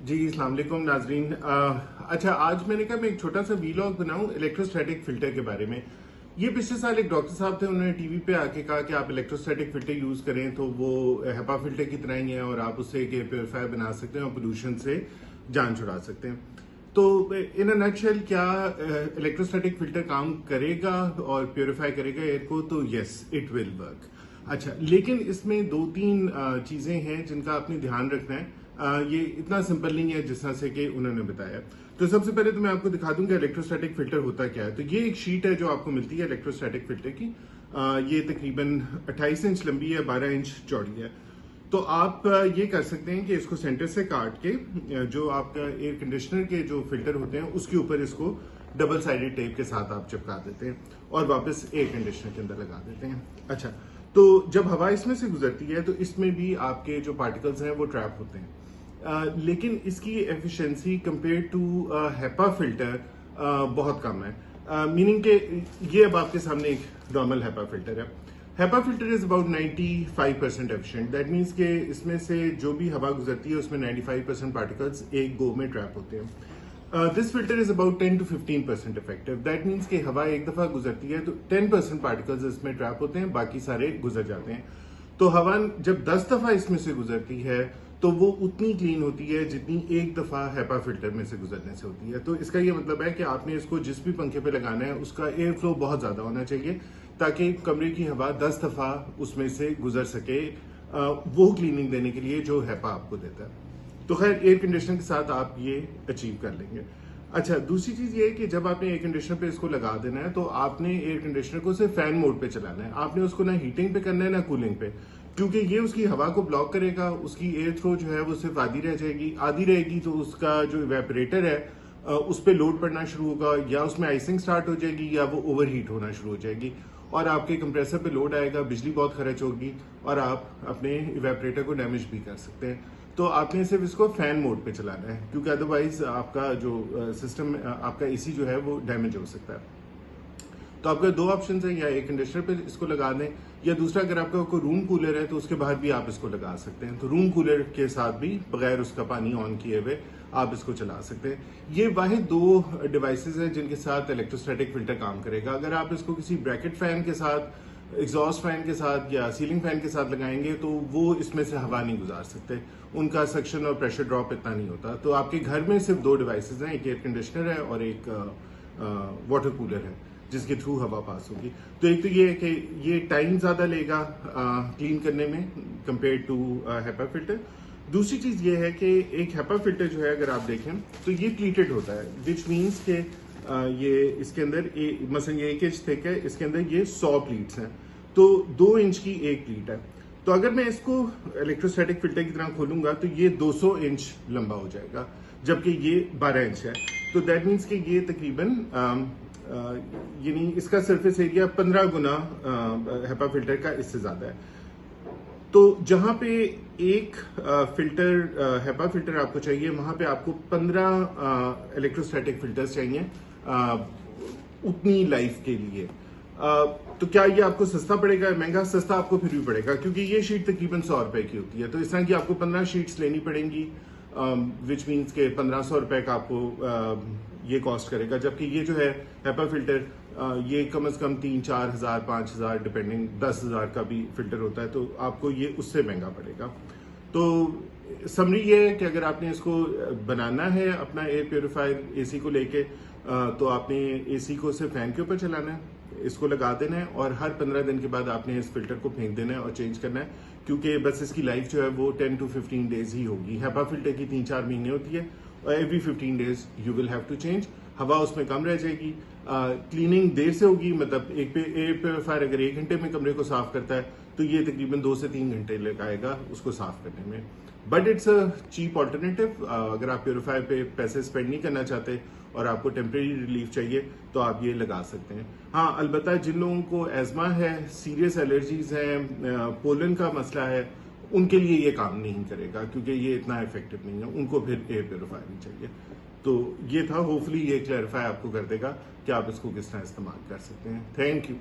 जी अस्सलाम वालेकुम नाजरीन। अच्छा, आज मैंने कहा मैं एक छोटा सा वीलॉग बनाऊं इलेक्ट्रोस्टैटिक फिल्टर के बारे में। ये पिछले साल एक डॉक्टर साहब थे, उन्होंने टीवी पे आके कहा कि आप इलेक्ट्रोस्टैटिक फिल्टर यूज करें तो वो हेपा फिल्टर की तरह ही है और आप उससे एक एयर प्योरीफायर बना सकते हैं और पोल्यूशन से जान छुड़ा सकते हैं। तो इन अ नटशेल क्या इलेक्ट्रोस्टैटिक फिल्टर काम करेगा और प्योरीफाई करेगा एयर को? तो यस, इट विल वर्क। अच्छा, लेकिन इसमें दो तीन चीजें हैं जिनका आपने ध्यान रखना है। ये इतना सिंपल नहीं है जिस तरह से कि उन्होंने बताया। तो सबसे पहले तो मैं आपको दिखा दूं कि इलेक्ट्रोस्टैटिक फिल्टर होता क्या है। तो ये एक शीट है जो आपको मिलती है इलेक्ट्रोस्टैटिक फिल्टर की। ये तकरीबन 28 इंच लंबी है, 12 इंच चौड़ी है। तो आप ये कर सकते हैं कि इसको सेंटर से काट के जो आपका एयर कंडीशनर के जो फिल्टर होते हैं उसके ऊपर इसको डबल साइडेड टेप के साथ आप चिपका देते हैं और वापस एयर कंडीशनर के अंदर लगा देते हैं। अच्छा, तो जब हवा इसमें से गुजरती है तो इसमें भी आपके जो पार्टिकल्स हैं वो ट्रैप होते हैं। लेकिन इसकी efficiency compare to HEPA filter बहुत कम है। मीनिंग के ये अब आपके सामने एक नॉर्मल हेपा फिल्टर है। HEPA filter is about 95% efficient. That means के इसमें से जो भी हवा गुजरती है उसमें 95% पार्टिकल्स एक गो में ट्रैप होते हैं। This filter is about 10 to 15% effective. That means कि हवा एक दफा गुजरती है तो 10% पार्टिकल्स इसमें ट्रैप होते हैं, बाकी सारे गुजर जाते हैं। तो हवा जब 10 दफा इसमें से गुजरती है तो वो उतनी क्लीन होती है जितनी एक दफा हेपा फिल्टर में से गुजरने से होती है। तो इसका ये मतलब है कि आपने इसको जिस भी पंखे पे लगाना है उसका एयर फ्लो बहुत ज्यादा होना चाहिए ताकि कमरे की हवा 10 दफा उसमें से गुजर सके, वो क्लीनिंग देने के लिए जो हेपा आपको देता है। तो खैर, एयर कंडीशनर के साथ आप ये अचीव कर लेंगे। अच्छा, दूसरी चीज ये है कि जब आपने एयर कंडीशनर पे इसको लगा देना है तो आपने एयर कंडीशनर को सिर्फ फैन मोड पे चलाना है। आपने उसको ना हीटिंग पे करना है ना कूलिंग पे, क्योंकि ये उसकी हवा को ब्लॉक करेगा। उसकी एयर थ्रो जो है वो सिर्फ आधी रह जाएगी, आधी रहेगी तो उसका जो इवेपोरेटर है उस पर लोड पड़ना शुरू होगा, या उसमें आइसिंग स्टार्ट हो जाएगी या वो ओवर हीट होना शुरू हो जाएगी और आपके कंप्रेसर पे लोड आएगा, बिजली बहुत खर्च होगी और आप अपने इवेपोरेटर को डैमेज भी कर सकते हैं। तो आपने सिर्फ इसको फैन मोड पे चलाना है, क्योंकि अदरवाइज आपका जो सिस्टम आपका एसी जो है वो डैमेज हो सकता है। तो आपके दो ऑप्शन है, या एयर कंडीशनर पे इसको लगा दें, या दूसरा अगर आपका कोई रूम कूलर है तो उसके बाहर भी आप इसको लगा सकते हैं। तो रूम कूलर के साथ भी बगैर उसका पानी ऑन किए हुए आप इसको चला सकते हैं। ये वाहिद दो डिवाइसेस हैं जिनके साथ इलेक्ट्रोस्टैटिक फिल्टर काम करेगा। अगर आप इसको किसी ब्रैकेट फैन के साथ, एग्जॉस्ट फैन के साथ या सीलिंग फैन के साथ लगाएंगे तो वो इसमें से हवा नहीं गुजार सकते, उनका सक्शन और प्रेशर ड्रॉप इतना नहीं होता। तो आपके घर में सिर्फ दो डिवाइसेस हैं, एक एयर कंडीशनर है और एक वाटर कूलर है जिसके थ्रू हवा पास होगी। तो एक तो ये है कि ये टाइम ज्यादा लेगा क्लीन करने में कंपेयर टू हेपा फिल्टर। दूसरी चीज ये है कि एक हेपा फिल्टर जो है अगर आप देखें तो ये प्लीटेड होता है, विच मीन्स के ये इसके अंदर मसलन ये 1 इंच थिक है, इसके अंदर ये 100 प्लीट्स हैं, तो 2 इंच की एक प्लीट है। तो अगर मैं इसको इलेक्ट्रोस्टैटिक फिल्टर की तरह खोलूंगा तो ये 200 इंच लंबा हो जाएगा, जबकि ये 12 इंच है। तो दैट मीन्स कि ये तकरीबन यानी इसका सरफेस एरिया 15 गुना हेपा फिल्टर का इससे ज्यादा है। तो जहां पे एक फिल्टर हेपा फिल्टर आपको चाहिए, वहां पे आपको 15 इलेक्ट्रोस्टैटिक फिल्टर्स चाहिए उतनी लाइफ के लिए। तो क्या ये आपको सस्ता पड़ेगा महंगा? सस्ता आपको फिर भी पड़ेगा, क्योंकि ये शीट तकरीबन 100 रुपए की होती है। तो इस तरह की आपको 15 शीट्स लेनी पड़ेंगी, विच मीन्स के 1500 रुपए का आपको ये कॉस्ट करेगा। जबकि ये जो है हेपा फिल्टर ये कम से कम 3-4 हजार 5 हजार डिपेंडिंग 10 हजार का भी फिल्टर होता है, तो आपको ये उससे महंगा पड़ेगा। तो समरी ये है कि अगर आपने इसको बनाना है अपना एयर प्योरीफायर एसी को लेके, तो आपने एसी को सिर्फ फैन के ऊपर चलाना है, इसको लगा देना है और हर 15 दिन के बाद आपने इस फिल्टर को फेंक देना है और चेंज करना है, क्योंकि बस इसकी लाइफ जो है वो 10 to 15 डेज ही होगी। हेपा फिल्टर की 3-4 महीने होती है और every 15 days you will have to change. हवा उसमें कम रह जाएगी, क्लीनिंग देर से होगी। मतलब एक एयर प्योरीफायर अगर 1 घंटे में कमरे को साफ करता है तो ये तकरीबन 2 से 3 घंटे लगाएगा उसको साफ करने में। But it's a cheap alternative. अगर आप प्योरीफायर पे पैसे स्पेंड नहीं करना चाहते और आपको टेम्परेरी रिलीफ चाहिए तो आप ये लगा सकते हैं। हाँ, अलबत्ता जिन लोगों को एजमा है, सीरियस एलर्जीज हैं, पोलन का मसला है, उनके लिए ये काम नहीं करेगा, क्योंकि ये इतना इफेक्टिव नहीं है, उनको फिर एयर प्योरीफायर ही चाहिए। तो ये था, होपफुली ये क्लैरिफाई आपको कर देगा कि आप इसको किस तरह इस्तेमाल कर सकते हैं। Thank you.